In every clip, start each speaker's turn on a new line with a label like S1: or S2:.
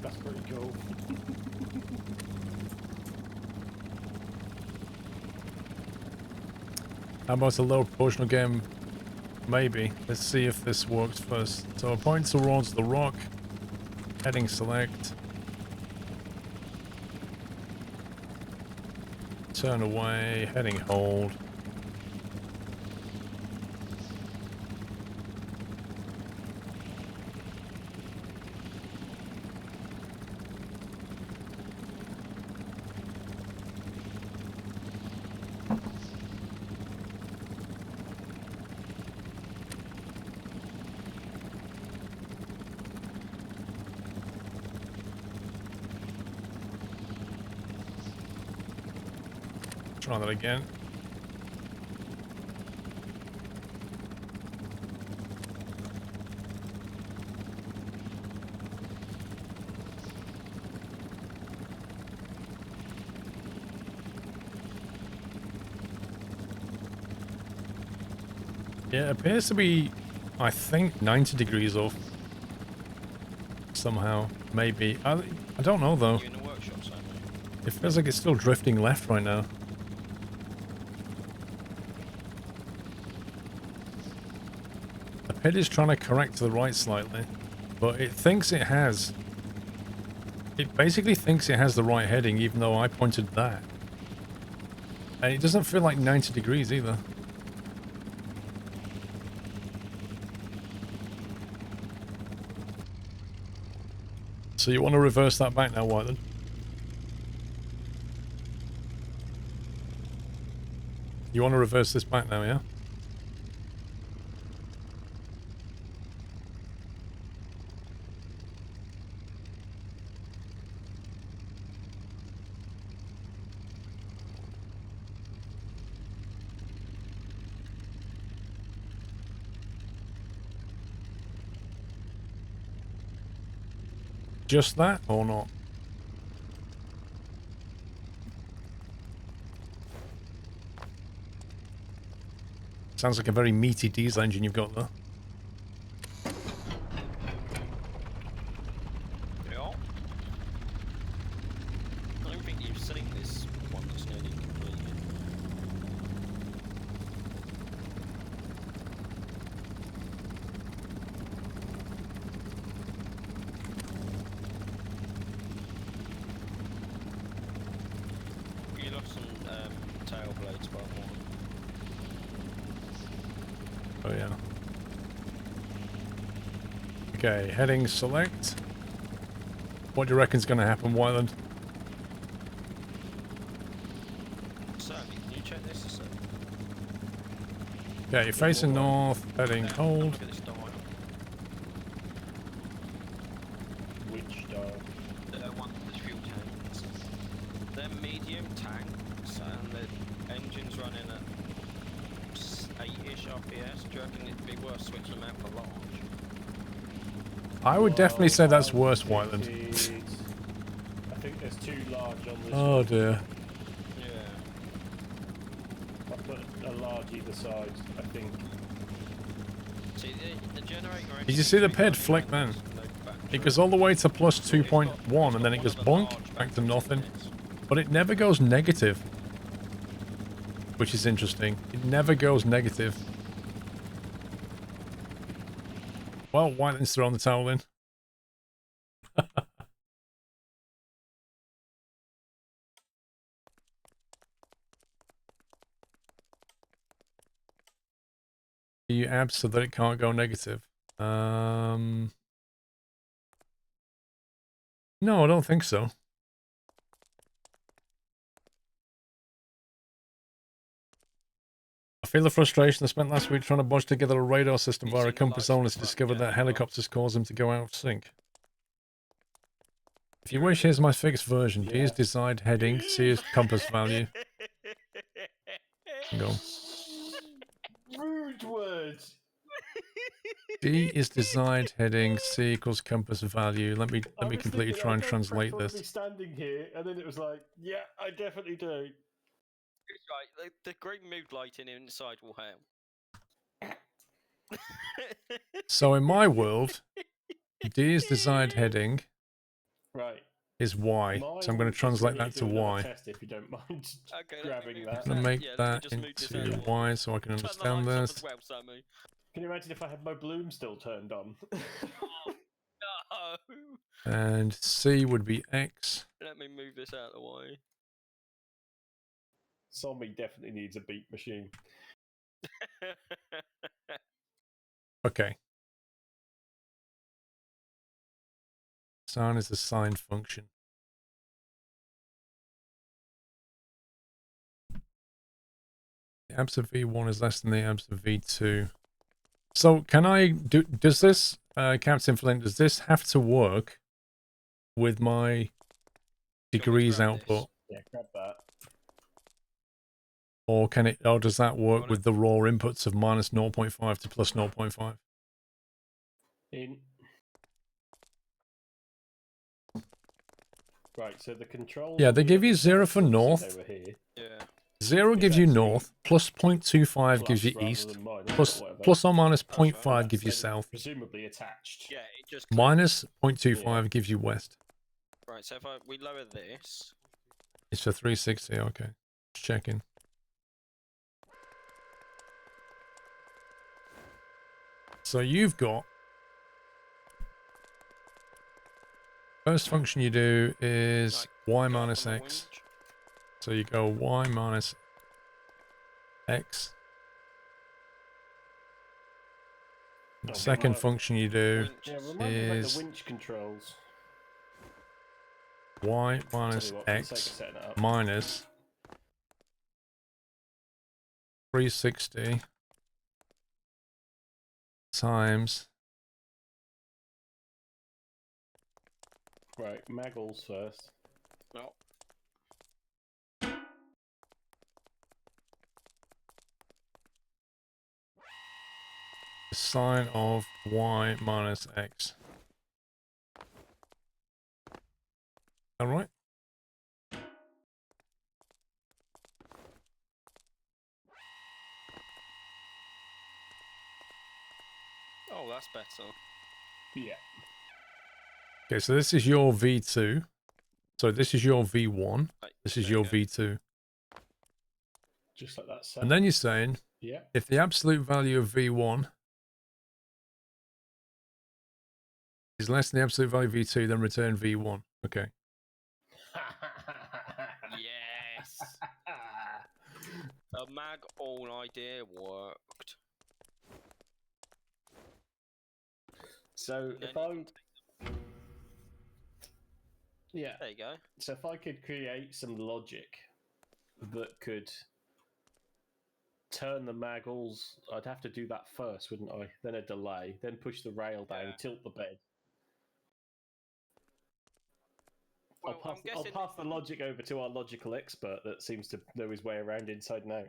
S1: That's pretty cool.
S2: How about a low proportional game? Maybe. Let's see if this works first. So point towards the rock. Heading select. Turn away. Heading hold. Try that again. Yeah, it appears to be, I think, 90 degrees off. Somehow. Maybe. I don't know, though.
S3: You in the workshop, Simon?
S2: It feels like it's still drifting left right now. The pit is trying to correct to the right slightly, but it thinks it has. It basically thinks it has the right heading, even though I pointed that. And it doesn't feel like 90 degrees either. So you want to reverse that back now, Whiteland? You want to reverse this back now, yeah? Just that or not? Sounds like a very meaty diesel engine you've got there.
S3: Yeah. I don't think you've seen this one that's nearly completed. You lost some tail blades by one.
S2: Oh yeah. Okay, heading select. What do you reckon's going to happen, Wyland?
S3: Certainly, can you check this a sec?
S2: Okay, facing north, heading hold.
S3: Look at this dial.
S1: Which dial?
S3: The one with the fuel tanks. They're medium tanks and the engine's running at 8-ish RPS. Do you reckon it'd be worth switching them out for large?
S2: I would definitely say that's worse, Wyland.
S1: I think there's too large on this
S2: Oh
S1: one.
S2: dear.
S3: Yeah.
S1: I put a large either side, I think.
S3: See, the generator...
S2: Did you see the ped flick then? It goes all the way to plus 2.1 and then it goes bonk back to nothing. But it never goes negative. Which is interesting. It never goes negative. Well, Whiteland's throwing the towel in. Do you add so that it can't go negative? No, I don't think so. I feel the frustration I spent last week trying to bodge together a radar system via a compass only to discover that helicopters cause them to go out of sync. If you wish, here's my fixed version. D is desired heading, C is compass value. Hang on.
S1: Rude words!
S2: D is desired heading, C equals compass value. Let me
S1: I was
S2: completely
S1: thinking
S2: try and
S1: I don't
S2: translate
S1: preferably
S2: this.
S1: standing here, and then it was like, yeah, I definitely do.
S3: It's right, the green mood lighting inside will help.
S2: So in my world, D is desired heading,
S1: Right.
S2: is Y. So I'm going to translate that to Y.
S1: Test if you don't mind
S3: Okay,
S1: grabbing
S3: let
S1: that.
S2: I'm going to make
S3: Yeah, let me
S2: that
S3: just move this out of
S2: into
S3: the way.
S2: Y so I can
S3: Turn the
S2: understand
S3: lights off
S2: this.
S3: as well, Sammy.
S1: Can you imagine if I had my bloom still turned on?
S3: No!
S2: And C would be X.
S3: Let me move this out of the way.
S1: Zombie definitely needs a beat machine.
S2: Okay. Sign is the sign function. The abs of V1 is less than the abs of V2. So can I do, does this, Captain Flint, does this have to work with my degrees output?
S1: Yeah, grab that.
S2: Or can it, or does that work
S3: Got
S2: with
S3: it.
S2: the raw inputs of minus 0.5 to plus 0.5?
S1: In. Right, so the controls.
S2: Yeah,
S1: on
S2: they
S1: the
S2: give you
S1: other
S2: 0
S1: side,
S2: for
S1: obviously
S2: north.
S1: they were here.
S3: Yeah.
S2: 0
S1: It's
S2: gives you
S1: actually
S2: north, plus 0.25 gives you
S1: Plus rather
S2: east,
S1: than minus,
S2: plus,
S1: but whatever.
S2: plus or minus
S3: That's right.
S2: 0.5 gives you
S1: That's then
S2: south,
S1: presumably attached.
S3: Yeah, it just
S2: minus
S3: clicks.
S2: 0.25 gives you west.
S3: Right, so if we lower this,
S2: It's for 360, okay. Just checking. So you've got, first function you do is
S3: like,
S2: y
S3: go up
S2: minus
S3: on the
S2: x.
S3: winch.
S2: So you go y minus x. The
S1: Oh,
S2: second
S1: right.
S2: function you do
S3: Winch
S1: Yeah,
S3: is-
S1: remind me about
S2: is
S1: the winch controls.
S2: y
S1: Tell
S2: minus
S1: you what, for the sake of
S2: x
S1: setting it up.
S2: minus 360 times,
S1: Right, Maggles first.
S3: No.
S2: the sine of y minus x. All right?
S3: Oh, that's better.
S1: Yeah.
S2: Okay, so this is your V2. So this is your V1.
S3: Right,
S2: This is
S3: there
S2: your
S3: you go.
S2: V2.
S1: Just like that. Set.
S2: And then you're saying,
S1: Yeah.
S2: if the absolute value of V1 is less than the absolute value of V2, then return V1. Okay.
S3: Yes. The mag all idea worked.
S1: So
S3: And then
S1: if I, yeah,
S3: there you go.
S1: so if I could create some logic that could turn the Maggles, I'd have to do that first, wouldn't I? Then a delay, then push the rail down,
S3: Yeah.
S1: tilt the bed.
S3: Well, I'm
S1: I'll
S3: guessing.
S1: pass the logic over to our logical expert that seems to know his way around inside and out.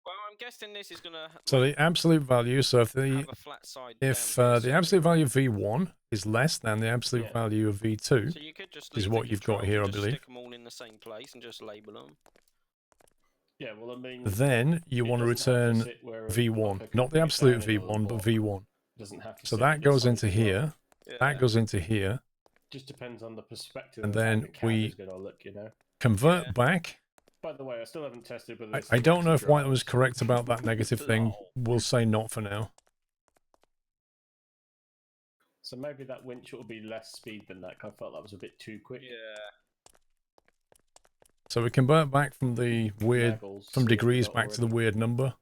S3: Well, I'm guessing this is gonna
S2: So the absolute value, so if the
S3: have a flat side.
S2: if
S3: down here,
S2: the
S3: so-
S2: absolute value of V1 is less than the absolute
S1: Yeah.
S2: value of V2,
S3: So you could just
S2: is
S3: leave
S2: what
S3: the
S2: you've got
S3: controls
S2: here,
S3: and
S2: I
S3: just
S2: believe.
S3: stick them all in the same place and just label them.
S1: Yeah, well, I mean,
S2: Then you
S1: it
S2: want to
S1: doesn't have
S2: return
S1: sit where
S2: V1,
S1: like,
S2: not the
S1: it's
S2: absolute
S1: down in a
S2: V1, but
S1: block.
S2: V1.
S1: It doesn't have to.
S2: So
S1: sit
S2: that
S1: on the
S2: goes
S1: side
S2: into
S1: as well.
S2: here,
S3: Yeah.
S2: that goes into here,
S1: Just depends on the perspective
S2: and
S1: of how
S2: then
S1: the cab
S2: we
S1: is going to look, you know.
S2: convert
S3: Yeah.
S2: back.
S1: By the way, I still haven't tested whether
S2: I,
S1: this
S2: I
S1: thing
S2: don't know if
S1: actually
S2: White was
S1: drives.
S2: correct about that negative thing.
S3: Lol.
S2: We'll say not for now.
S1: So maybe that winch will be less speed than that. 'Cause I felt that was a bit too quick.
S3: Yeah.
S2: So we convert back from the weird,
S1: Maggles,
S2: from
S1: see if we
S2: degrees
S1: got
S2: back to the
S1: already.
S2: weird number.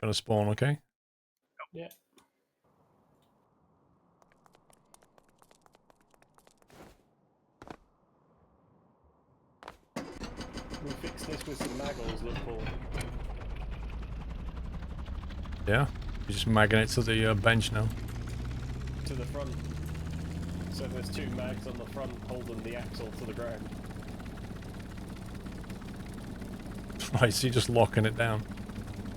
S2: Gonna spawn, okay?
S1: Yeah. We fixed this with some Maggles, look Paul.
S2: Yeah. You're just magging it to the bench now.
S1: To the front. So there's two mags on the front holding the axle to the ground.
S2: Right, so you're just locking it down.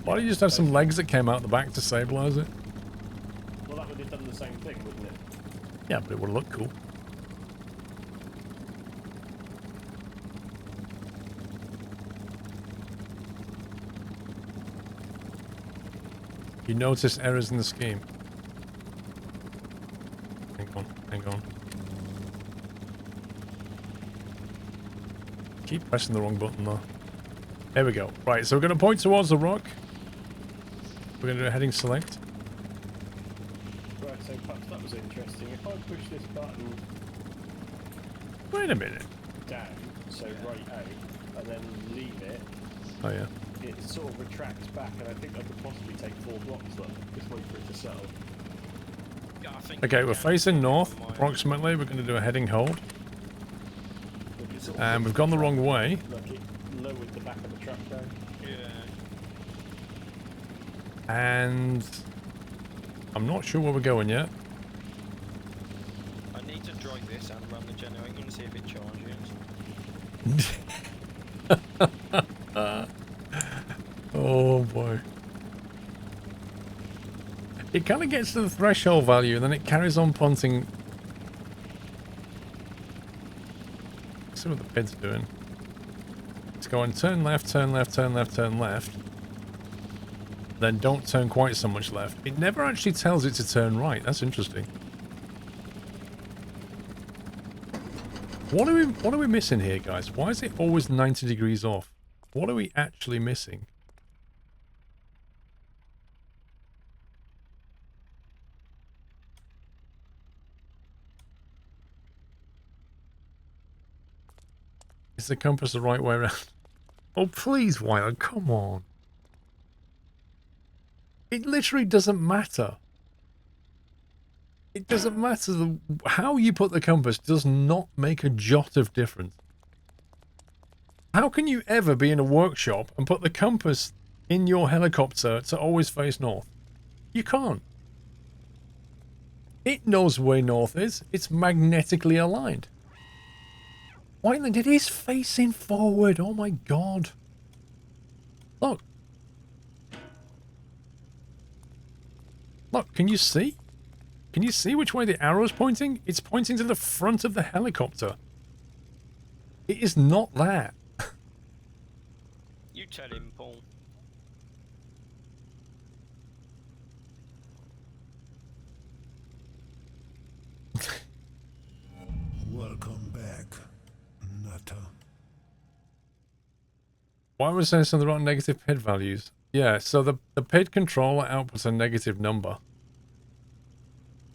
S2: Why don't you just have some legs that came out the back to stabilize it?
S1: Well, that would have done the same thing, wouldn't it?
S2: Yeah, but it would look cool. You notice errors in the scheme. Hang on, hang on. Keep pressing the wrong button though. There we go. Right, so we're going to point towards the rock. We're going to do a heading select.
S1: Right, so perhaps that was interesting. If I push this button
S2: Wait a minute.
S1: down, so right out, and then leave it,
S2: Oh yeah.
S1: it sort of retracts back, and I think I could possibly take 4 blocks though. Just wait for it to settle.
S3: Yeah, I think
S2: Okay,
S3: you
S2: we're
S3: can
S2: facing north,
S3: on my-
S2: approximately. We're going to do a heading hold.
S1: Look, it sort of
S2: And we've
S1: pushed
S2: gone the
S1: the
S2: wrong
S1: truck-
S2: way.
S1: Look, it lowered the back of the truck down.
S3: Yeah.
S2: And I'm not sure where we're going yet.
S3: I need to drive this and run the generator and see if it charges.
S2: Oh boy. It kind of gets to the threshold value and then it carries on punting. Let's see what the PID's doing. It's going turn left, turn left, turn left, turn left. Then don't turn quite so much left. It never actually tells it to turn right. That's interesting. What are we missing here, guys? Why is it always 90 degrees off? What are we actually missing? Is the compass the right way around? Oh, please, Wyland, come on. It literally doesn't matter. It doesn't matter. How you put the compass does not make a jot of difference. How can you ever be in a workshop and put the compass in your helicopter to always face north? You can't. It knows where north is. It's magnetically aligned. Wyland, it is facing forward. Oh my god. Look. Look, can you see? Can you see which way the arrow's pointing? It's pointing to the front of the helicopter. It is not that.
S3: You tell him, Paul.
S4: Welcome back, Nutter.
S2: Why was there some of the wrong negative PID values? Yeah, so the PID controller outputs a negative number.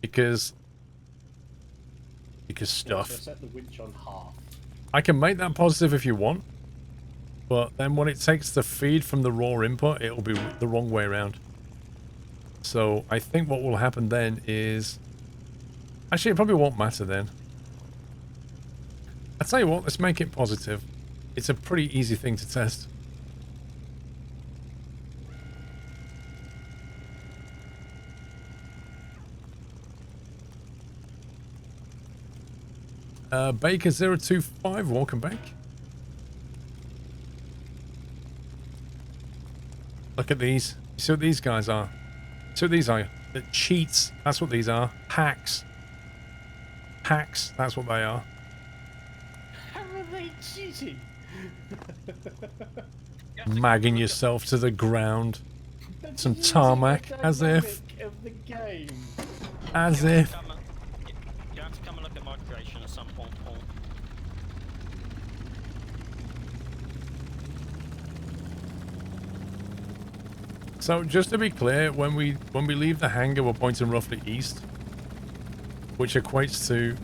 S2: Because
S1: So
S2: stuff.
S1: set the winch on half.
S2: I can make that positive if you want. But then when it takes the feed from the raw input, it'll be the wrong way around. So I think what will happen then is... Actually, it probably won't matter then. I'll tell you what, let's make it positive. It's a pretty easy thing to test. Baker025, welcome back. Look at these. You see what these guys are? See what these are? The cheats. That's what these are. Hacks. Hacks. That's what they are.
S1: How are they cheating?
S2: Magging yourself to the ground.
S1: That's
S2: Some
S1: using
S2: tarmac,
S1: the
S2: as if.
S1: dynamic of the game.
S2: As
S3: You have
S2: if.
S3: to come and- you have to come and look at my creation at some point, Paul.
S2: So just to be clear, when we leave the hangar, we're pointing roughly east, which equates to,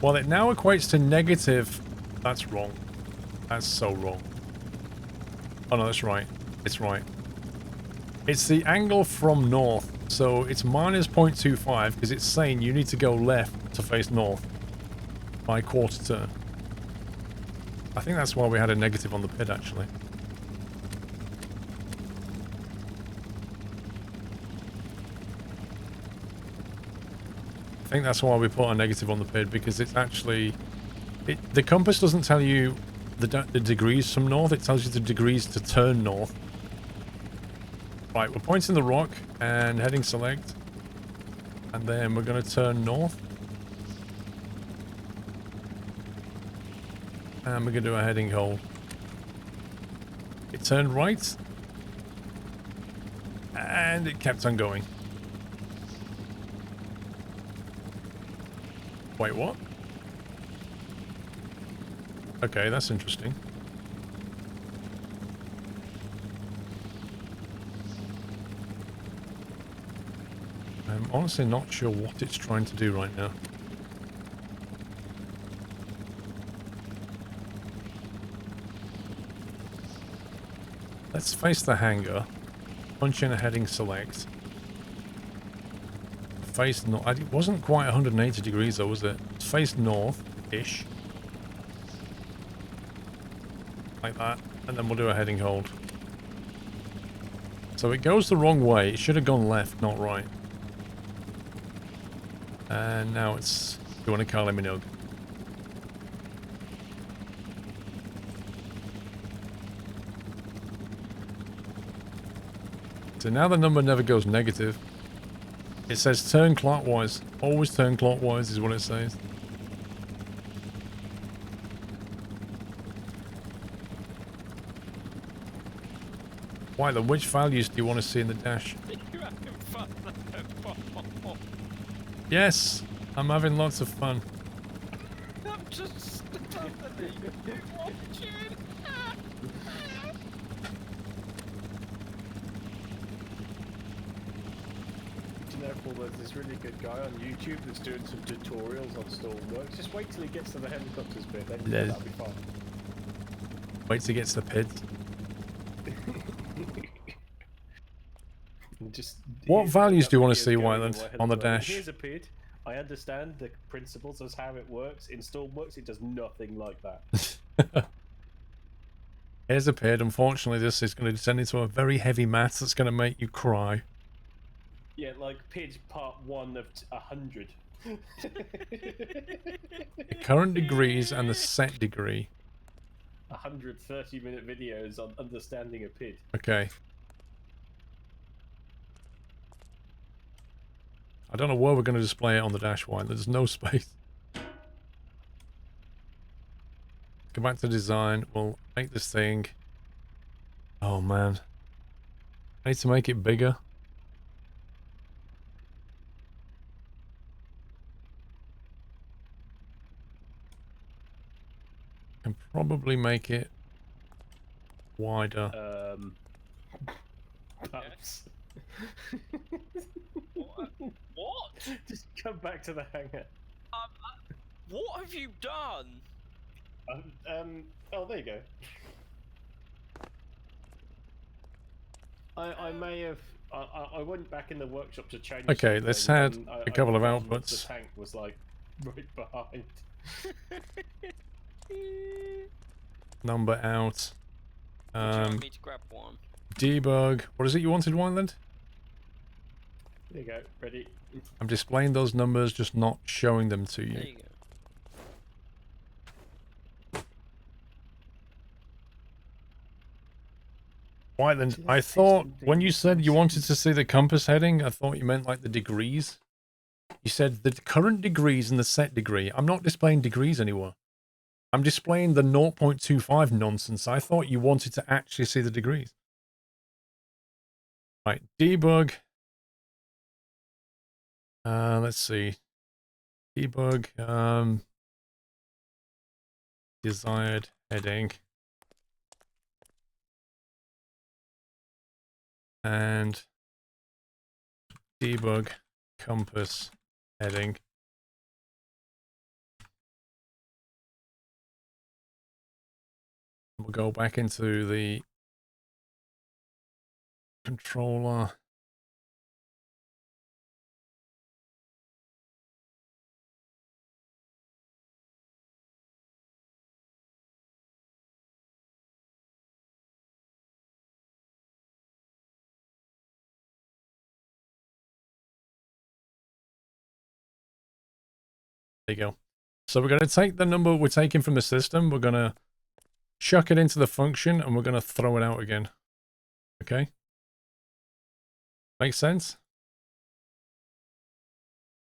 S2: well, it now equates to negative. That's wrong. That's so wrong. Oh no, that's right. It's right. It's the angle from north, so it's minus 0.25 because it's saying you need to go left to face north by quarter turn. I think that's why we had a negative on the PID actually. I think that's why we put a negative on the PID, because it's actually... the compass doesn't tell you the degrees from north, it tells you the degrees to turn north. Right, we're pointing the rock and heading select. And then we're going to turn north. And we're going to do a heading hold. It turned right. And it kept on going. Wait, what? Okay, that's interesting. I'm honestly not sure what it's trying to do right now. Let's face the hangar. Punch in a heading select. Face north. It wasn't quite 180 degrees though, was it? It's face north-ish. Like that. And then we'll do a heading hold. So it goes the wrong way. It should have gone left, not right. And now it's doing a Kylie Minogue. So now the number never goes negative. It says turn clockwise. Always turn clockwise is what it says. Why then, which values do you want to see in the dash?
S3: You're having fun.
S2: Yes, I'm having lots of fun.
S3: I'm just stunned watching.
S1: Do you know, Paul, there's this really good guy on YouTube that's doing some tutorials on Stormworks. Just wait till he gets to the helicopters bit, then
S2: Yeah.
S1: that'll be fun.
S2: Wait till it gets to the pit.
S1: And just
S2: What
S1: here's
S2: values
S1: that
S2: do you want to
S1: video
S2: see,
S1: going
S2: Wyland,
S1: my head
S2: on the
S1: at moment.
S2: dash?
S1: Here's a PID. I understand the principles as how it works. In Stormworks, it does nothing like that.
S2: Here's a pit. Unfortunately, this is going to descend into a very heavy mass that's going to make you cry.
S1: Yeah, like PID part 1 of 100.
S2: The current degrees and the set degree.
S1: 130-minute videos on understanding a PID.
S2: Okay. I don't know where we're going to display it on the dash line. There's no space. Go back to design. We'll make this thing. Oh man. I need to make it bigger. Can probably make it wider.
S1: Perhaps.
S3: What?
S1: Just come back to the hangar.
S3: What have you done?
S1: Oh, there you go. I may have. I went back in the workshop to change.
S2: Okay, let's
S1: something,
S2: add
S1: and
S2: a couple of
S1: found that
S2: outputs.
S1: The tank was like right behind.
S2: Number out.
S3: Would you like me to grab one?
S2: Debug. What is it you wanted, Wineland?
S1: There you go. Ready.
S2: I'm displaying those numbers, just not showing them to
S3: There
S2: you.
S3: you go.
S2: Wineland, I thought when you said you wanted to see the compass heading, I thought you meant like the degrees. You said the current degrees and the set degree. I'm not displaying degrees anymore. I'm displaying the 0.25 nonsense. I thought you wanted to actually see the degrees. Right, debug. Let's see. Debug. Desired heading. And debug compass heading. We'll go back into the controller. There you go. So we're going to take the number we're taking from the system. We're going to chuck it into the function and we're going to throw it out again. Okay? Makes sense?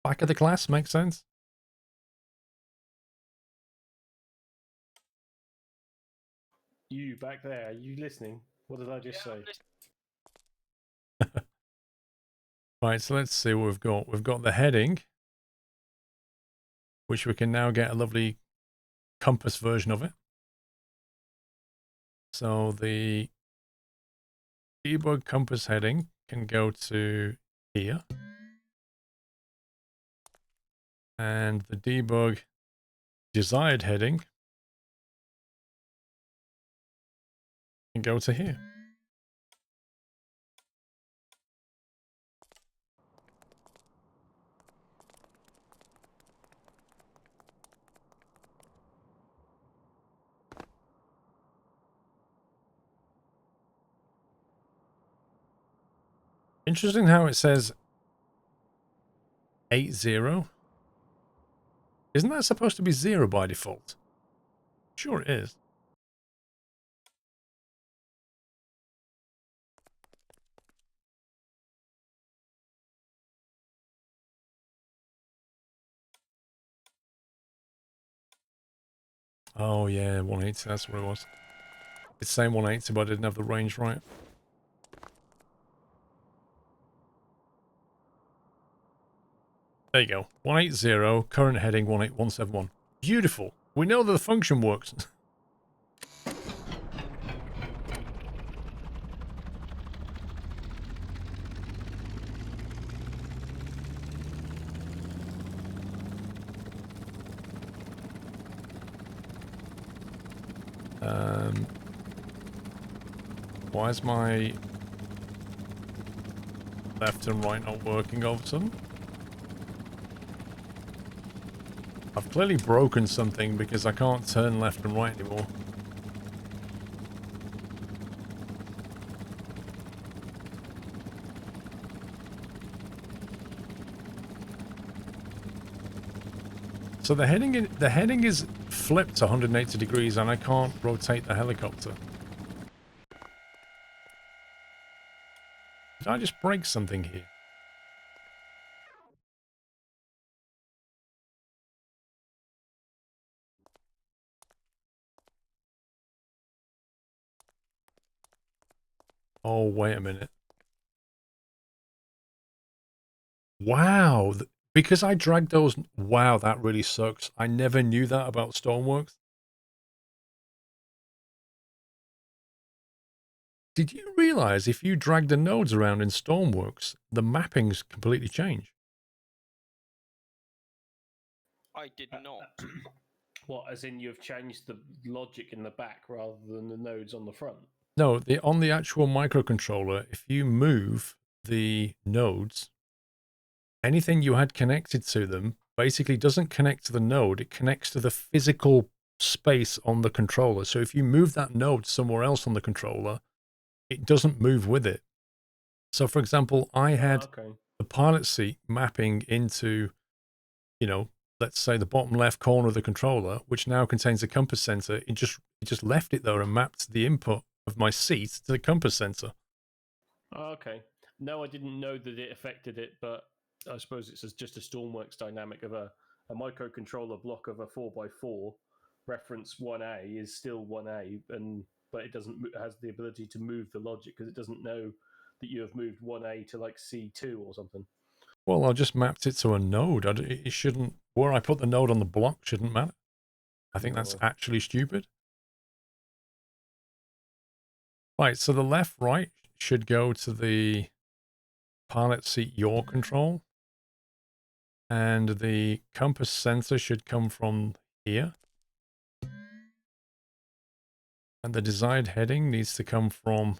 S2: Back of the class, makes sense?
S1: You back there? Are you listening? What did I just say?
S2: Right, so let's see what we've got. We've got the heading, which we can now get a lovely compass version of it. So the debug compass heading can go to here. And the debug desired heading can go to here. Interesting how it says 80. Isn't that supposed to be 0 by default? Sure it is. Oh yeah, 180, that's what it was. It's saying 180, but I didn't have the range right. There you go. 180, current heading 18171. Beautiful. We know that the function works. Why is my left and right not working all of a sudden? I've clearly broken something because I can't turn left and right anymore. So the heading is flipped 180 degrees and I can't rotate the helicopter. Did I just break something here? Oh, wait a minute. Wow. Because I dragged those... Wow, that really sucks. I never knew that about Stormworks. Did you realize if you drag the nodes around in Stormworks, the mappings completely change?
S3: I did not.
S1: What, as in you've changed the logic in the back rather than the nodes on the front?
S2: No, on the actual microcontroller, if you move the nodes, anything you had connected to them basically doesn't connect to the node. It connects to the physical space on the controller. So if you move that node somewhere else on the controller, it doesn't move with it. So for example, I had the pilot seat mapping into, you know, let's say the bottom left corner of the controller, which now contains a compass center. It just left it there and mapped the input of my seat to the compass center.
S1: Okay. No, I didn't know that it affected it, but I suppose it's just a Stormworks dynamic of a microcontroller block of a 4x4. Reference 1A is still 1A, but it doesn't has the ability to move the logic because it doesn't know that you have moved 1A to like C2 or something.
S2: Well, I just mapped it to a node. It shouldn't... Where I put the node on the block shouldn't matter. I think that's actually stupid. Right, so the left-right should go to the pilot seat yaw control. And the compass sensor should come from here. And the desired heading needs to come from...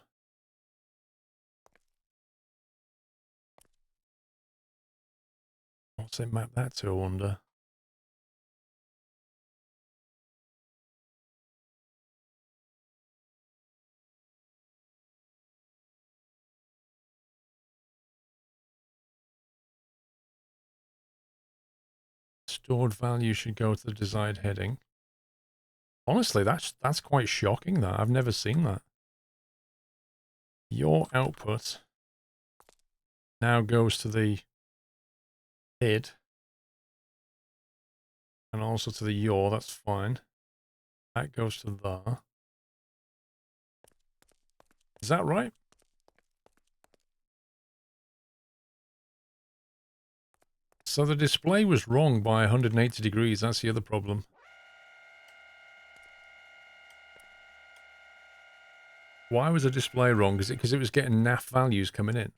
S2: What's it map that to, I wonder? Stored value should go to the desired heading. Honestly, that's quite shocking, that. I've never seen that. Your output now goes to the HID. And also to the yaw, that's fine. That goes to there. Is that right? So the display was wrong by 180 degrees. That's the other problem. Why was the display wrong? Is it because it was getting naff values coming in?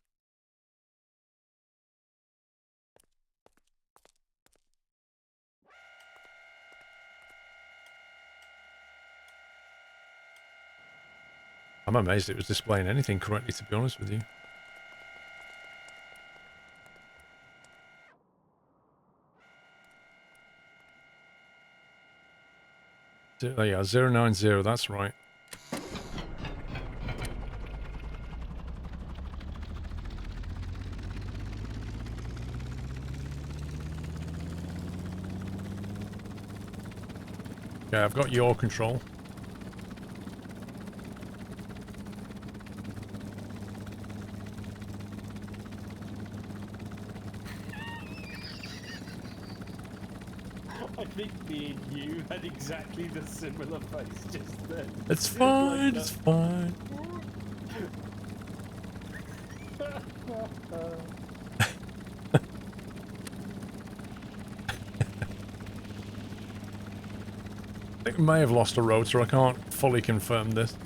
S2: I'm amazed it was displaying anything correctly, to be honest with you. There you are, 090, that's right. Okay, I've got your control.
S1: I think me and you had exactly the similar face just then.
S2: It's fine, it's fine. I think we may have lost a rotor. I can't fully confirm this.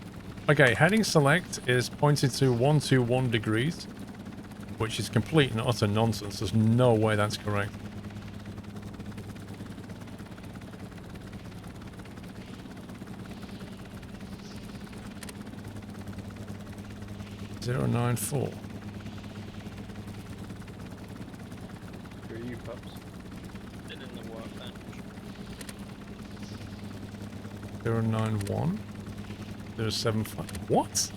S2: Okay, heading select is pointed to 121 degrees, which is complete and utter nonsense. There's no way that's correct. Zero 94.
S1: Who are you, pups?
S3: Still in the workbench.
S2: 091. 075. What?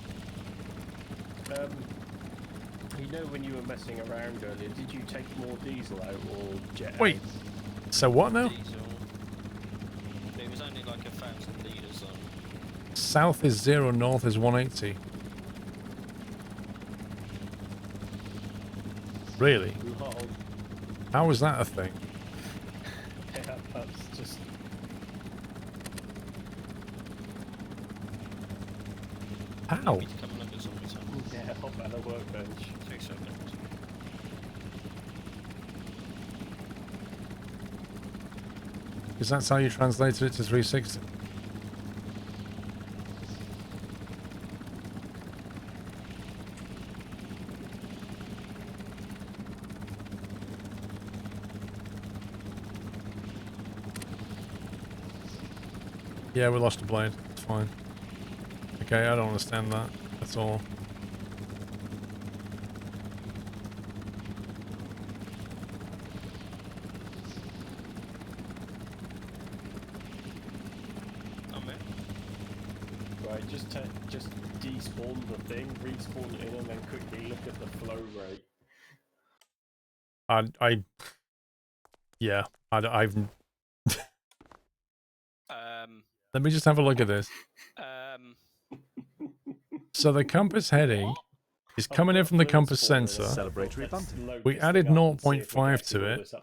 S1: You know when you were messing around earlier, did you take more diesel out or jet
S2: Wait.
S1: out?
S2: So what now?
S3: Diesel. It was only like 1,000 litres on.
S2: South is 0, north is 180. Really?
S1: Lol.
S2: How is that a thing?
S1: Yeah, that's just...
S2: How?
S3: Need to come and look at something.
S1: Yeah, hop out of the workbench.
S3: 6 seconds.
S2: Because that's how you translated it to 360. Yeah, we lost a blade. It's fine. Okay, I don't understand that at all.
S3: I'm in.
S1: Right, just despawn the thing, respawn it in, and then quickly look at the flow rate.
S2: Yeah, I've.
S3: Um,
S2: Let me just have a look at this. So the compass heading is coming in from the compass sensor.
S5: Celebratory bunting.
S2: We added 0.5 to it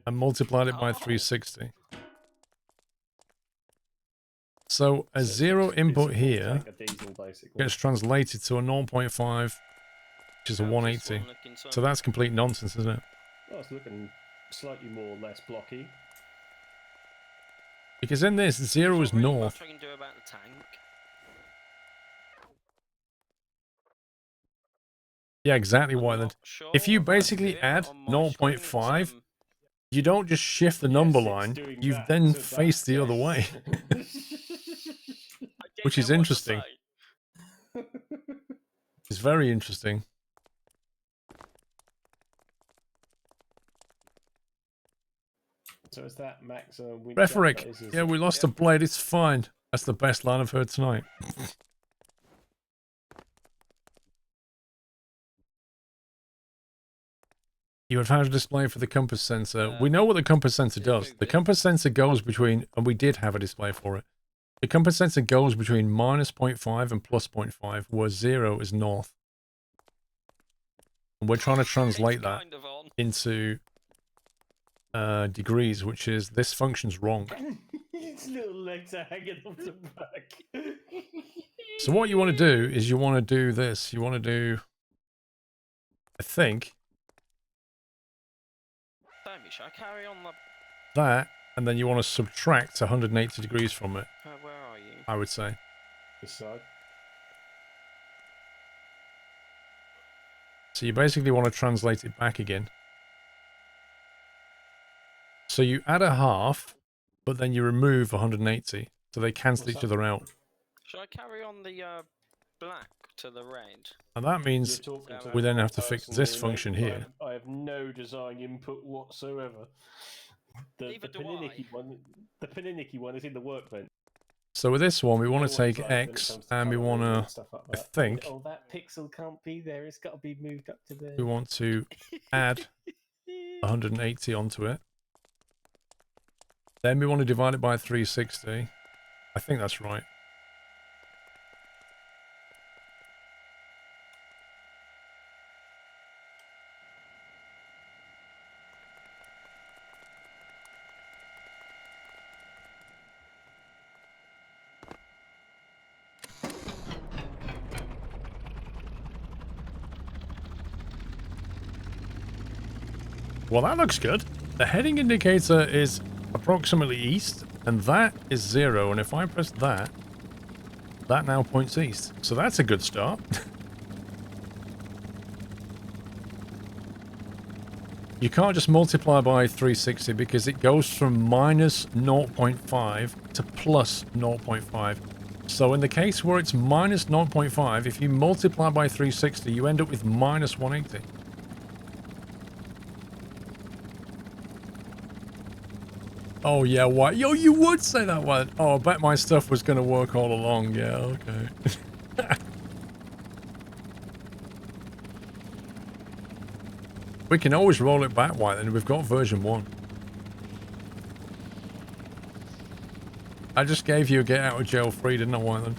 S2: and multiplied it by 360. So a zero input here gets translated to a 0.5, which is a 180. So that's complete nonsense, isn't it?
S1: Well, it's looking slightly more or less blocky.
S2: Because in this, 0 is
S3: Not really
S2: north.
S3: much I can do about the tank.
S2: Yeah, exactly
S3: I'm
S2: why then.
S3: not sure
S2: If you
S3: what that's
S2: basically
S3: doing.
S2: add
S3: On my screen,
S2: 0.5,
S3: it's,
S2: you don't just shift the number
S1: Yes, it's
S2: line,
S1: doing
S2: you
S1: that,
S2: then
S1: so
S2: face
S1: that's
S2: the other way, which is interesting. It's very interesting.
S1: So is that maximum?
S2: Referic, yeah, we lost a blade, it's fine. That's the best line I've heard tonight. You have had a display for the compass sensor. We know what the compass sensor does. The compass sensor goes between, and we did have a display for it. The compass sensor goes between minus 0.5 and plus 0.5, where 0 is north. And we're trying to translate that into degrees, which is, this function's wrong.
S1: His little legs are hanging off the back.
S2: So what you want to do is you want to do this. You want to do, I think,
S3: Should I carry on the...
S2: that, and then you want to subtract 180 degrees from it,
S3: where are you?
S2: I would say.
S1: This side.
S2: So you basically want to translate it back again. So you add a half, but then you remove 180. So they cancel
S1: What's
S2: each
S1: that?
S2: other out.
S3: Should I carry on the black to the red?
S2: And that
S1: You're
S2: means
S1: talking to
S2: we
S1: the
S2: then
S1: wrong
S2: have to fix
S1: person
S2: this
S1: here,
S2: function
S1: mate.
S2: here.
S1: I have no design input whatsoever.
S3: Neither do I.
S1: The Paninicky one is in the workbench.
S2: So with this one, we
S1: You
S2: want
S1: know
S2: to
S1: what
S2: take
S1: it's like when it
S2: X,
S1: comes to
S2: and we want
S1: colouring and
S2: to,
S1: stuff like
S2: I
S1: that.
S2: think,
S1: Oh, that pixel can't be there. It's got to be moved up to there.
S2: we want to add 180 onto it. Then we want to divide it by 360. I think that's right. Well, that looks good. The heading indicator is approximately east, and that is 0. And if I press that, that now points east. So that's a good start. You can't just multiply by 360 because it goes from minus 0.5 to plus 0.5. So in the case where it's minus 0.5, if you multiply by 360, you end up with minus 180. Oh, yeah, why? Yo, you would say that one. Oh, I bet my stuff was going to work all along. Yeah, okay. We can always roll it back, White, and we've got version 1. I just gave you a get out of jail free, didn't I, White, then?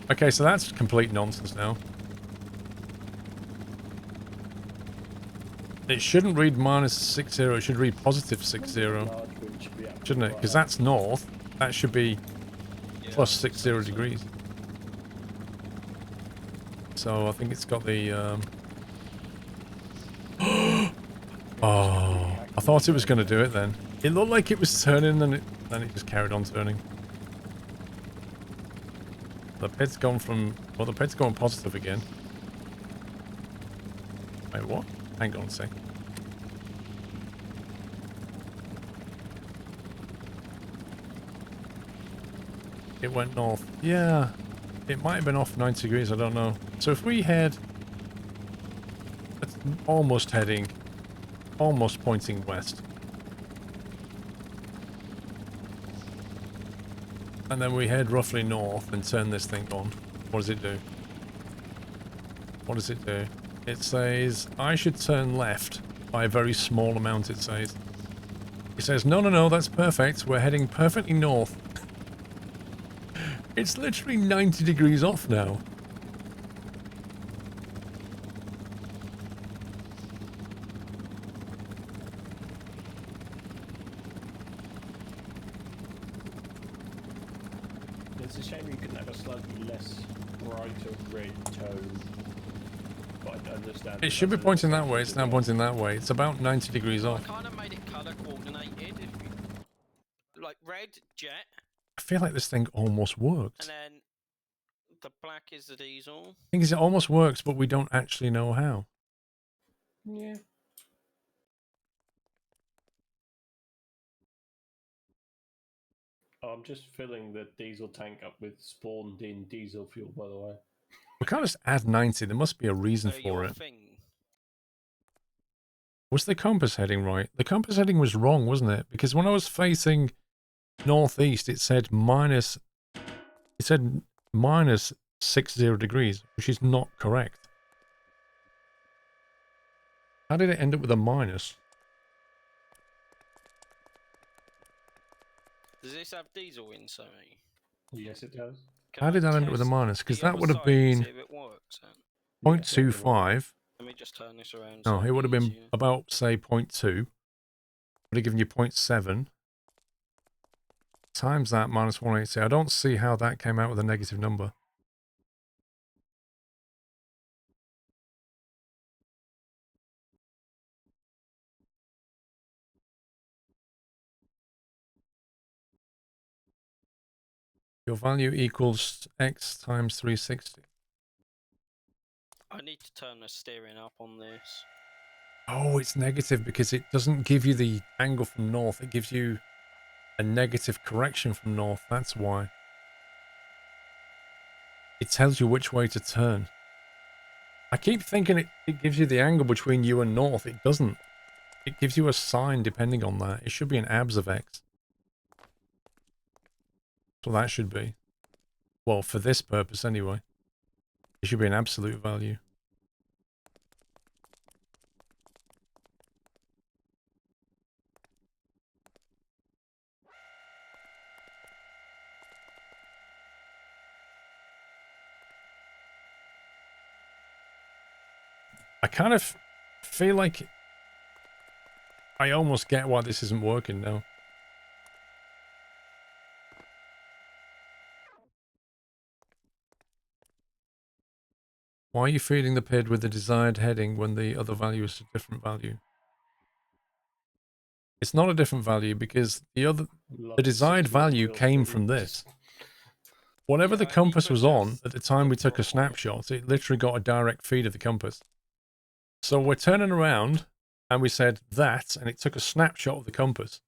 S2: Okay, so that's complete nonsense now. It shouldn't read minus 60, it should read positive 60. Shouldn't it? Because that's north. That should be plus 60 degrees. So I think it's got the... Oh, I thought it was going to do it then. It looked like it was turning, and then it just carried on turning. The pit's gone from... Well, the pit's going positive again. Wait, what? Hang on a sec. It went north. Yeah. It might have been off 90 degrees, I don't know. So if we head... It's almost heading... Almost pointing west. And then we head roughly north and turn this thing on. What does it do? What does it do? It says, I should turn left by a very small amount, it says. It says, no, no, no, that's perfect. We're heading perfectly north. It's literally 90 degrees off now.
S1: It's a shame you couldn't have a slightly less brighter red tone. But I understand.
S2: It should be pointing that way. It's now pointing that way. It's about 90 degrees
S3: I
S2: off.
S3: kind of made it color coordinated. If you, like red jet,
S2: I feel like this thing almost works.
S3: and then the black is the diesel.
S2: Thing is, it almost works, but we don't actually know how.
S1: Yeah. Oh, I'm just filling the diesel tank up with spawned-in diesel fuel, by the way.
S2: We can't just add 90. There must be a reason for
S3: Your
S2: it.
S3: thing.
S2: Was the compass heading right? The compass heading was wrong, wasn't it? Because when I was facing northeast, it said minus... It said minus 60 degrees, which is not correct. How did it end up with a minus?
S3: Does this have diesel in, sorry?
S1: Yes, it does.
S3: Can
S2: How
S3: I
S2: did that end up with a
S3: test
S2: minus? Because
S3: the
S2: that
S3: other
S2: would have
S3: side and
S2: been
S3: see if it works, then?
S2: 0.25.
S3: Let me just turn this around.
S2: No,
S3: so
S2: it would have been
S3: easier.
S2: about, say, 0.2. Would have given you 0.7. Times that minus 180. I don't see how that came out with a negative number. Your value equals x times 360.
S3: I need to turn the steering up on this.
S2: Oh, it's negative because it doesn't give you the angle from north. It gives you a negative correction from north. That's why. It tells you which way to turn. I keep thinking it gives you the angle between you and north. It doesn't. It gives you a sign depending on that. It should be an abs of x. So that should be. Well, for this purpose anyway. It should be an absolute value. I kind of feel like I almost get why this isn't working now. Why are you feeding the PID with the desired heading when the other value is a different value? It's not a different value because the desired value came from this. Whatever the compass was on at the time we took a snapshot, it literally got a direct feed of the compass. So we're turning around and we said that, and it took a snapshot of the compass.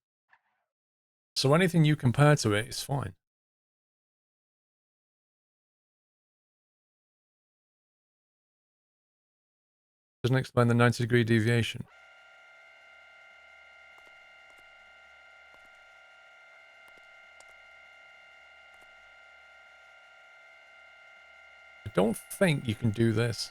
S2: So anything you compare to it is fine. Doesn't explain the 90-degree deviation. I don't think you can do this.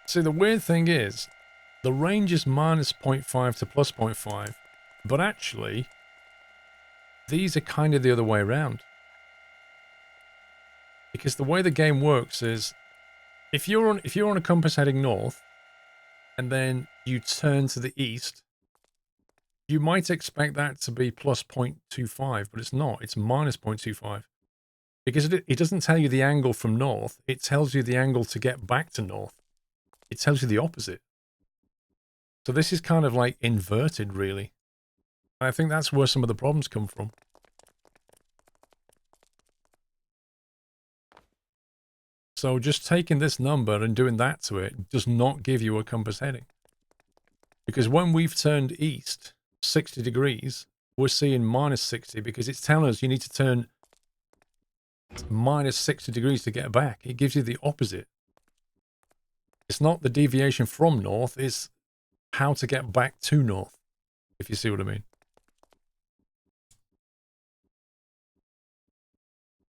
S2: See, the weird thing is, the range is minus 0.5 to plus 0.5, but actually, these are kind of the other way around. Because the way the game works is, if you're on a compass heading north, and then you turn to the east, you might expect that to be plus 0.25, but it's not. It's minus 0.25. Because it doesn't tell you the angle from north, it tells you the angle to get back to north. It tells you the opposite. So this is kind of like inverted, really. I think that's where some of the problems come from. So just taking this number and doing that to it does not give you a compass heading. Because when we've turned east 60 degrees, we're seeing minus 60 because it's telling us you need to turn minus 60 degrees to get back. It gives you the opposite. It's not the deviation from north, it's how to get back to north, if you see what I mean.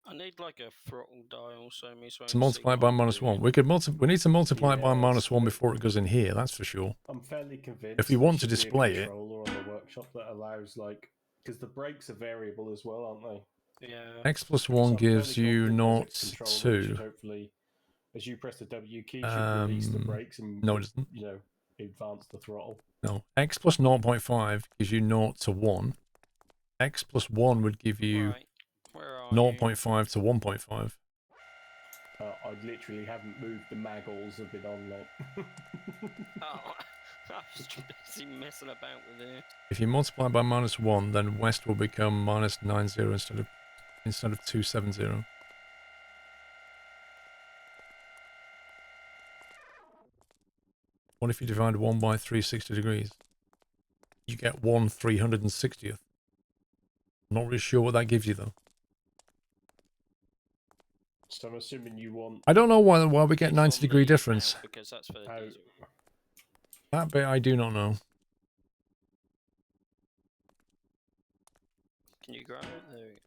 S3: I need like a throttle dial so me so I
S2: To
S3: can
S2: multiply it
S3: see
S2: by
S3: what I'm
S2: minus
S3: doing.
S2: 1. We need to multiply it by
S1: Yeah,
S2: minus 1
S1: so-
S2: before it goes in here, that's for sure.
S1: I'm fairly convinced.
S2: If you want
S1: there
S2: to
S1: should be a
S2: display it-
S1: controller on the workshop that allows, like, because the brakes are variable as well, aren't they?
S3: Yeah.
S2: X plus
S1: So
S2: 1
S1: I'm
S2: gives
S1: fairly
S2: you
S1: confident there's a
S2: 0
S1: controller that should
S2: 2.
S1: hopefully, as you press the W key, should release the brakes and
S2: No, it doesn't.
S1: you know, advance the throttle.
S2: No. X plus 0.5 gives you 0 to 1. X plus 1 would give you
S3: Right. Where are you?
S2: 0.5 to 1.5.
S1: I literally haven't moved the maggles have been on, like.
S3: Oh, I was busy messing about with it.
S2: If you multiply by minus 1, then west will become minus 90 instead of 270. What if you divide 1 by 360 degrees? You get 1 360th. I'm not really sure what that gives you, though.
S1: So I'm assuming you want.
S2: I don't know why we get
S3: It's
S2: 90-degree
S3: on the
S2: difference.
S3: map because that's for the
S1: Oh.
S3: diesel.
S2: That bit I do not know.
S3: Can you grab it? There we go.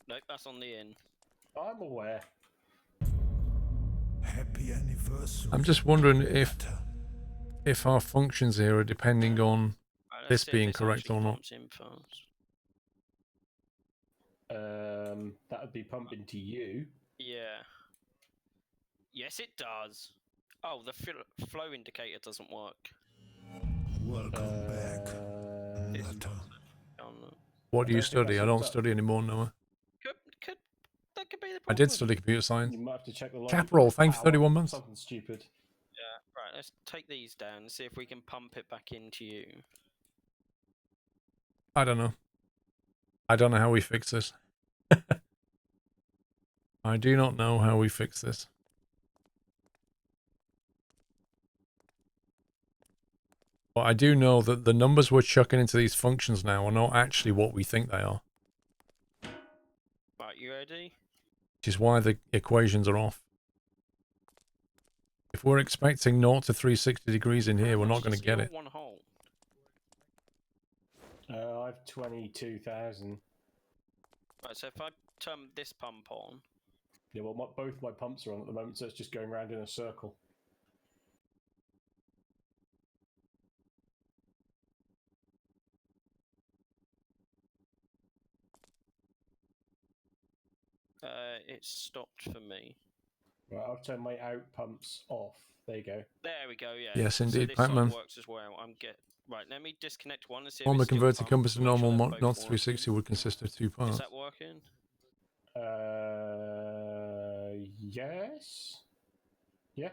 S3: Nope, that's on the in.
S1: I'm aware.
S4: Happy anniversary.
S2: I'm just wondering
S4: Nata.
S2: if our functions here are depending on
S3: Right, let's
S2: this
S3: see if
S2: being
S3: this
S2: correct
S3: actually
S2: or not.
S3: pumps in fast.
S1: That would be pumping to you.
S3: Yeah. Yes, it does. Oh, the flow indicator doesn't work.
S4: Welcome back, Nata.
S3: Oh, no.
S2: What do you
S1: don't think
S2: study?
S1: that's
S2: I don't
S1: hooked up.
S2: study anymore, Noah.
S3: Could that could be the
S2: I did study computer science.
S1: You might have to check the logic.
S2: Caproll, thank you for
S1: Power,
S2: 31 months.
S1: Something stupid.
S3: Yeah, right, let's take these down and see if we can pump it back into you.
S2: I don't know. I don't know how we fix this. I do not know how we fix this. But I do know that the numbers we're chucking into these functions now are not actually what we think they are.
S3: Right, you ready?
S2: Which is why the equations are off. If we're expecting 0 to 360 degrees in here, we're not going to get it.
S3: One hole.
S1: I've 22,000.
S3: Right, so if I turn this pump on,
S1: Yeah, well, both my pumps are on at the moment, so it's just going around in a circle.
S3: it's stopped for me.
S1: Right, I've turned my out pumps off. There you go.
S3: There we go. Yeah.
S2: Yes, indeed,
S3: So this side
S2: Pac-Man.
S3: works as well. Right. Let me disconnect one and see.
S2: On
S3: if
S2: the
S3: it's still
S2: converted
S3: pumped
S2: compass
S3: to
S2: to
S3: make sure
S2: normal,
S3: they're
S2: not
S3: both
S2: 360
S3: working.
S2: would consist of 2
S3: Is
S2: parts.
S3: that working?
S1: Yes. Yeah.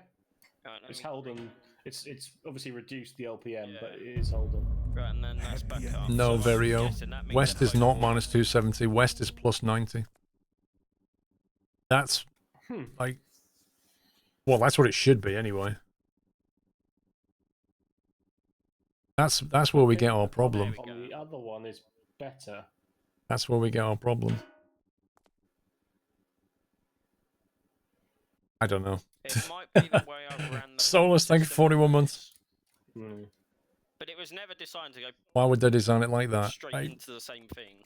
S3: Right,
S1: It's held on. It's obviously reduced the LPM, but
S3: Yeah.
S1: it is held on.
S3: Right, and then that's back up.
S2: No,
S3: So I'm
S2: Verio.
S3: guessing that means
S2: West
S3: they're
S2: is
S3: both
S2: not
S3: working.
S2: minus 270. West is plus 90. That's like, well, that's what it should be anyway. That's where we get our problem.
S1: On the other one is better.
S2: That's where we get our problem. I don't know.
S3: It might be the way I ran the
S2: Solus, thank you for 41 months.
S1: Mm.
S3: But it was never designed to go
S2: Why would they design it like that?
S3: straight into the same thing.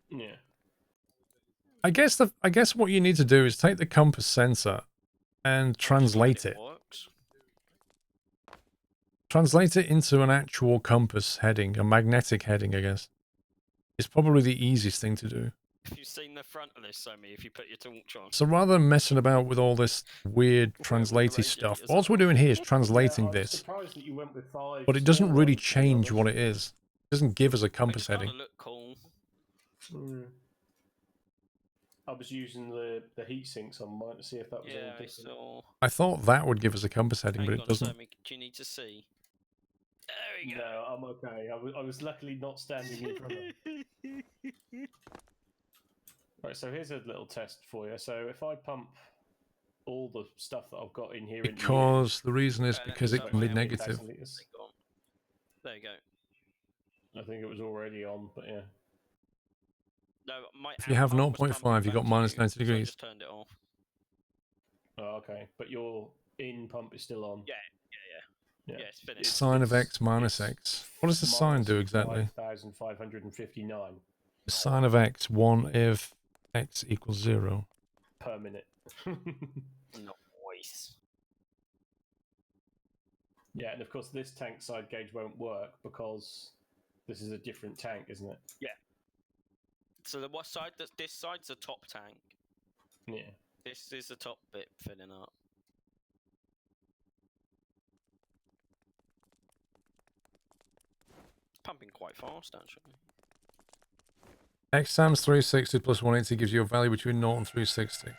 S1: Yeah.
S2: I guess what you need to do is take the compass sensor and translate it.
S3: Works.
S2: Translate it into an actual compass heading, a magnetic heading, I guess. It's probably the easiest thing to do.
S3: If you've seen the front of this, Sammy, if you put your torch on.
S2: So rather than messing about with all this weird translaty stuff, all we're doing here is translating
S1: I'm
S2: this.
S1: surprised that you went with 5.
S2: But it doesn't really
S1: Stormworks,
S2: change what it is. It doesn't give us a compass
S3: It's gotta
S2: heading.
S3: look cool.
S1: Mm. I was using the heat sinks on mine to see if that was
S3: Yeah,
S1: any
S3: I
S1: different.
S3: saw.
S2: I thought that would give us a compass heading, but
S3: Hang
S2: it
S3: on,
S2: doesn't.
S3: Sammy, do you need to see? There we go.
S1: No, I'm okay. I was luckily not standing in front of. Right, so here's a little test for you. So if I pump all the stuff that I've got in here,
S2: Because the reason is
S3: Let
S2: because
S3: me
S2: it
S3: start
S2: can be
S3: my
S2: negative.
S3: There you go.
S1: I think it was already on, but yeah.
S3: No, my
S2: If you have
S3: output was
S2: 0.5,
S3: pumping
S2: you've got
S3: back to
S2: minus
S3: you,
S2: 90
S3: so I
S2: degrees.
S3: just turned it off.
S1: Oh, okay, but your in pump is still on.
S3: Yeah, it's finished.
S2: Sine of x minus x. What does the sine do exactly?
S1: 5,559
S2: The sine of x, 1 if x equals 0.
S1: per minute.
S3: Nice.
S1: Yeah, and of course this tank side gauge won't work because this is a different tank, isn't it?
S3: Yeah. So the what side? This side's the top tank.
S1: Yeah.
S3: This is the top bit filling up. It's pumping quite fast, actually.
S2: X times 360 plus 180 gives you a value between 0 and 360.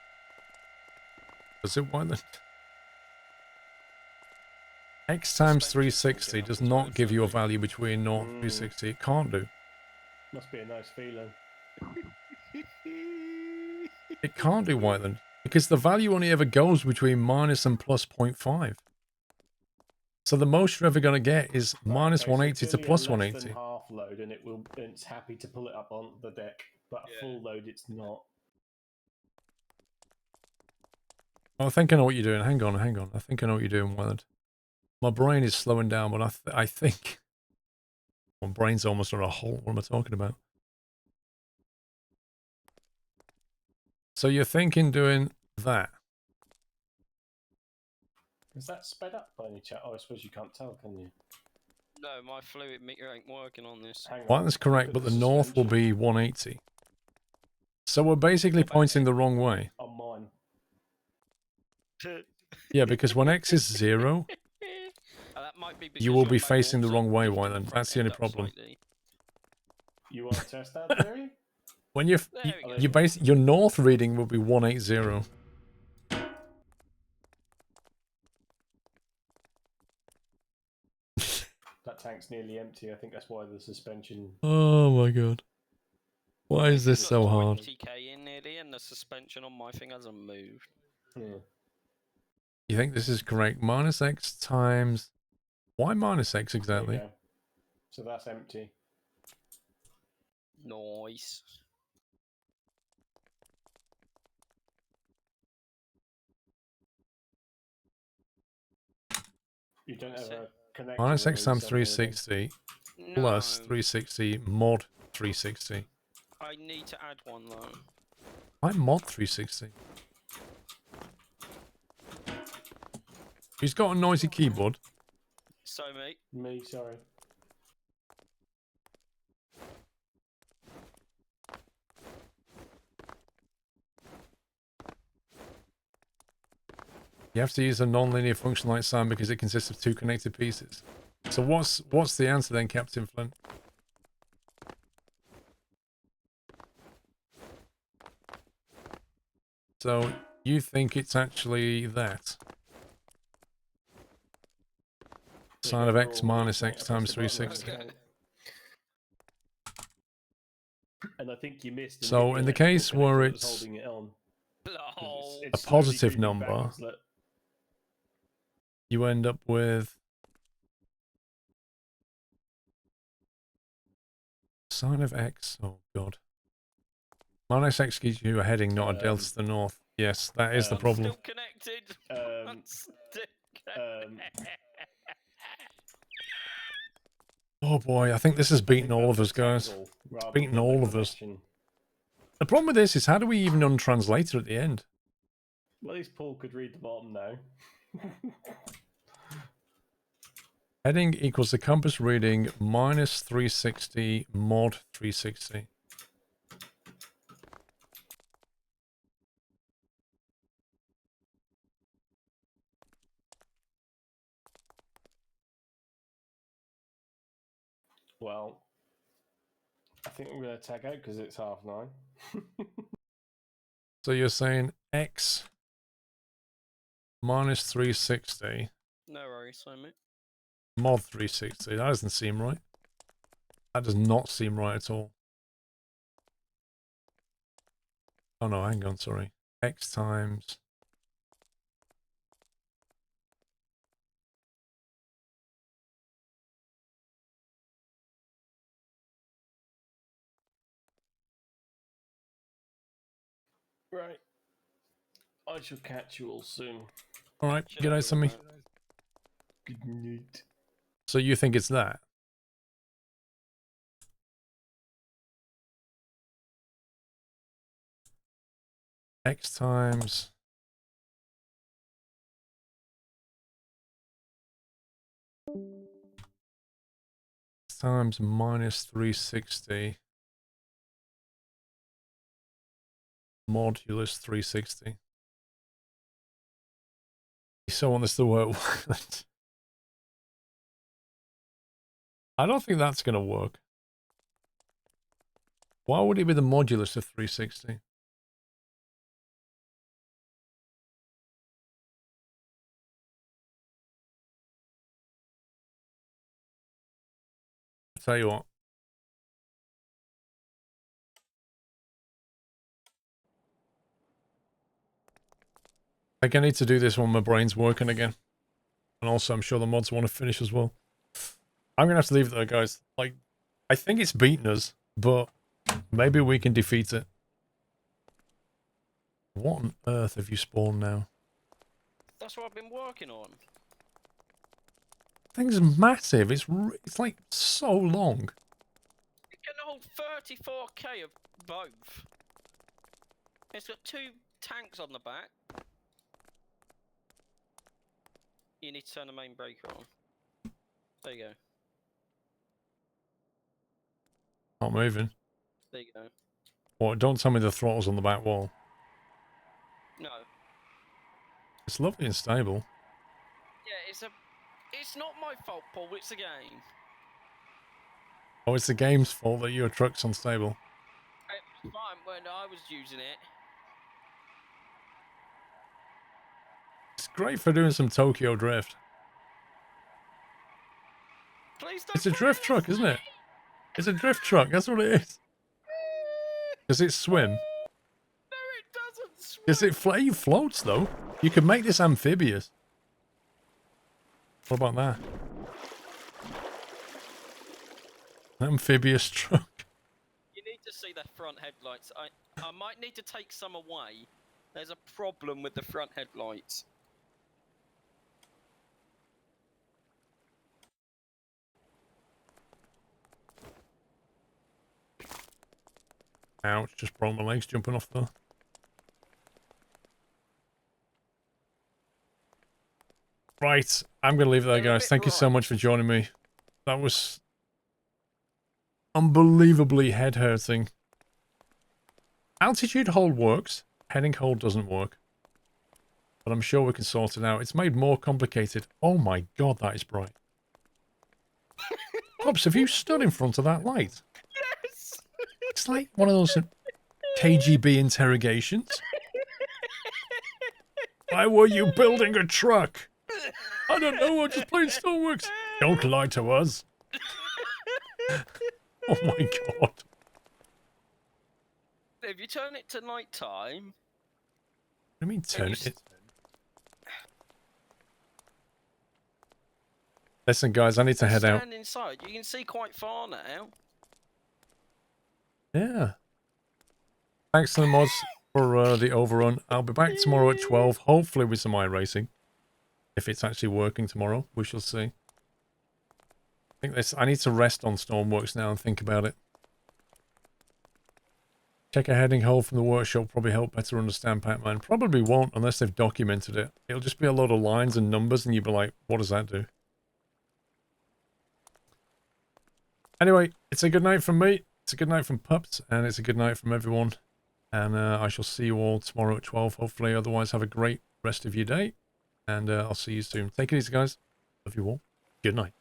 S2: Does it? Why then? X times 360 does not give you a value between 0 and 360. It can't do.
S1: Must be a nice feeling.
S2: It can't do Whiteland because the value only ever goes between minus and plus 0.5. So the most you're ever going to get is minus
S1: Okay, so
S2: 180
S1: it's
S2: to
S1: only
S2: plus
S1: a less
S2: 180.
S1: than half load, and it's happy to pull it up on the deck, but a full load it's not.
S2: Oh, I think I know what you're doing. Hang on. I think I know what you're doing, Whiteland. My brain is slowing down, but I think my brain's almost on a halt. What am I talking about? So you're thinking doing that.
S1: Is that sped up by any chance? Oh, I suppose you can't tell, can you?
S3: No, my fluid meter ain't working on this.
S1: Hang on.
S2: Whiteland's correct, but the north will be 180. So we're basically pointing the wrong way.
S1: On mine.
S2: Yeah, because when x is 0,
S3: That might be
S2: you will
S3: because
S2: be
S3: your
S2: facing the
S3: motor's
S2: wrong way,
S3: lifting the
S2: Whiteland.
S3: front
S2: That's the
S3: end
S2: only
S3: up
S2: problem.
S3: slightly.
S1: You want to test that theory?
S2: When you're
S3: There we go.
S2: your north reading will be 180.
S1: That tank's nearly empty. I think that's why the suspension.
S2: Oh my god. Why is this
S3: It's
S2: so
S3: got
S2: hard?
S3: 20k in nearly, and the suspension on my thing hasn't moved.
S1: Yeah.
S2: You think this is correct? Minus X times... Why minus X
S1: There you
S2: exactly?
S1: go. So that's empty.
S3: Nice.
S1: You don't have
S3: That's
S1: a
S3: it.
S1: connection.
S2: Minus
S1: that
S2: X
S1: moves
S2: times
S1: somewhere with them.
S2: 360
S3: No,
S2: plus 360 mod 360.
S3: I need to add one though.
S2: Why mod 360? He's got a noisy keyboard.
S3: So mate,
S1: Me, sorry.
S2: You have to use a non-linear function like sine because it consists of two connected pieces. So what's the answer then, Captain Flint? So you think it's actually that? Sine of x minus x times 360.
S3: Okay.
S1: And I think you missed.
S2: So in the case where it's
S1: holding it on, 'cause
S3: lol.
S1: it's
S2: a positive
S1: slowly creeping
S2: number,
S1: backwards, look.
S2: you end up with sine of x. Oh god. Minus x gives you a heading, not a delta to the north. Yes, that is the problem.
S3: Still connected.
S1: Um,
S3: Still
S1: um,
S2: Oh boy, I think this has beaten all of us, guys. Beaten all of us. The problem with this is, how do we even untranslate it at the end?
S1: Well, at least Paul could read the bottom now.
S2: Heading equals the compass reading minus 360 mod 360.
S1: Well, I think we're going to tag out because it's 9:30.
S2: So you're saying x minus 360
S3: No worries, so mate.
S2: mod 360. That doesn't seem right. That does not seem right at all. Oh no, hang on, sorry. X times...
S1: Right. I shall catch you all soon.
S2: Alright,
S3: Should
S2: good
S3: I
S2: night,
S3: do
S2: Sammy.
S3: that?
S1: Good night.
S2: So you think it's that? X times... X times minus 360 modulus 360. You so want this to work. I don't think that's going to work. Why would it be the modulus of 360? Tell you what. I think I need to do this when my brain's working again. And also, I'm sure the mods want to finish as well. I'm going to have to leave it there, guys. Like, I think it's beaten us, but maybe we can defeat it. What on earth have you spawned now?
S3: That's what I've been working on.
S2: Thing's massive. It's like so long.
S3: It can hold 34k of both. It's got 2 tanks on the back. You need to turn the main breaker on. There you go.
S2: Not moving.
S3: There you go.
S2: What? Don't tell me the throttle's on the back wall.
S3: No.
S2: It's lovely and stable.
S3: Yeah, it's not my fault, Paul, it's the game.
S2: Oh, it's the game's fault that your truck's unstable.
S3: fine when I was using it.
S2: It's great for doing some Tokyo drift.
S3: Please don't.
S2: It's a drift truck, isn't it? It's a drift truck. That's what it is. Does it swim?
S3: No, it doesn't swim.
S2: Does it floats though? You could make this amphibious. What about that? Amphibious truck.
S3: You need to see the front headlights. I might need to take some away. There's a problem with the front headlights.
S2: Ouch, just broke my legs jumping off the... Right, I'm going to leave it there,
S3: They're a
S2: guys.
S3: bit
S2: Thank you so
S3: bright.
S2: much for joining me. That was unbelievably head-hurting. Altitude hold works. Heading hold doesn't work. But I'm sure we can sort it out. It's made more complicated. Oh my god, that is bright. Pops, have you stood in front of that light?
S3: Yes.
S2: It's like one of those KGB interrogations. Why were you building a truck? I don't know, I'm just playing Stormworks. Don't lie to us. Oh my god.
S3: If you turn it to night time,
S2: What do you mean turn it? Listen guys, I need to head out.
S3: stand inside. You can see quite far now.
S2: Yeah. Thanks to the mods for the overrun. I'll be back tomorrow at 12, hopefully with some iRacing. If it's actually working tomorrow, we shall see. I need to rest on Stormworks now and think about it. Check a heading hole from the workshop, probably help better understand Pac-Man. Probably won't unless they've documented it. It'll just be a lot of lines and numbers and you'll be like, what does that do? Anyway, it's a good night from me. It's a good night from Pups, and it's a good night from everyone. And I shall see you all tomorrow at 12, hopefully. Otherwise, have a great rest of your day. And I'll see you soon. Take it easy, guys. Love you all. Good night.